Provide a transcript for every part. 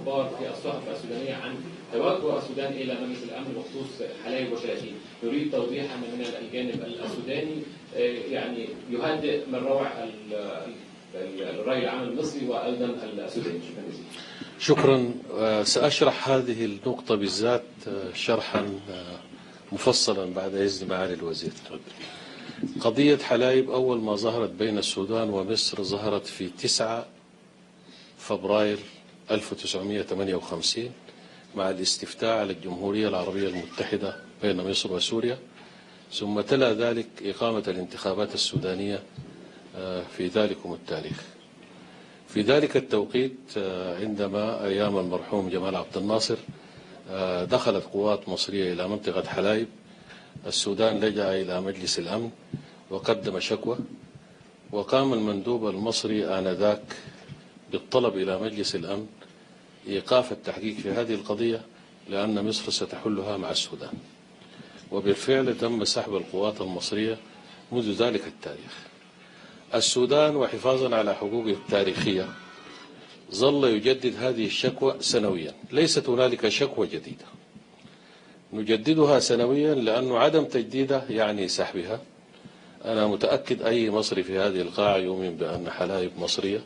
اخبار في الصحف السودانيه عن توجه السودان الى مجلس الامن بخصوص حلايب وشلاتين، نريد توضيحا من الجانب السوداني يعني يهدئ من روع الراي العام المصري وايضا السوداني. شكرا جزيلا. شكرا. سأشرح هذه النقطة بالذات شرحا مفصلا بعد إذن معالي الوزير. قضية حلايب أول ما ظهرت بين السودان ومصر ظهرت في 9 فبراير 1958 مع الاستفتاء على الجمهورية العربية المتحدة بين مصر وسوريا، ثم تلا ذلك إقامة الانتخابات السودانية في ذلكم التاريخ. في ذلك التوقيت عندما أيام المرحوم جمال عبد الناصر دخلت قوات مصرية إلى منطقة حلايب، السودان لجأ إلى مجلس الأمن وقدم شكوى، وقام المندوب المصري آنذاك بالطلب إلى مجلس الأمن إيقاف التحقيق في هذه القضية لأن مصر ستحلها مع السودان، وبالفعل تم سحب القوات المصرية منذ ذلك التاريخ. السودان وحفاظا على حقوقه التاريخية ظل يجدد هذه الشكوى سنويا، ليست هنالك شكوى جديدة، نجددها سنويا لأن عدم تجديدها يعني سحبها. أنا متأكد أي مصري في هذه القاعة يؤمن بأن حلايب مصرية،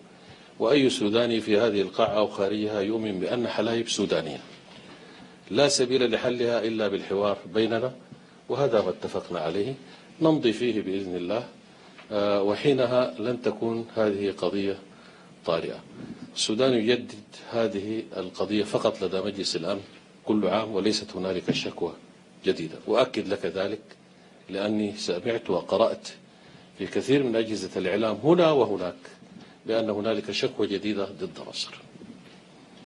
وأي سوداني في هذه القاعة أو خارجها يؤمن بأن حلايب سودانية، لا سبيل لحلها إلا بالحوار بيننا، وهذا ما اتفقنا عليه نمضي فيه بإذن الله، وحينها لن تكون هذه قضية طارئة. السودان يجدد هذه القضية فقط لدى مجلس الأمن كل عام، وليست هنالك شكوى جديدة. وأكد لك ذلك لأني سمعت وقرأت في كثير من أجهزة الإعلام هنا وهناك بأن هنالك شكوى جديدة ضد مصر.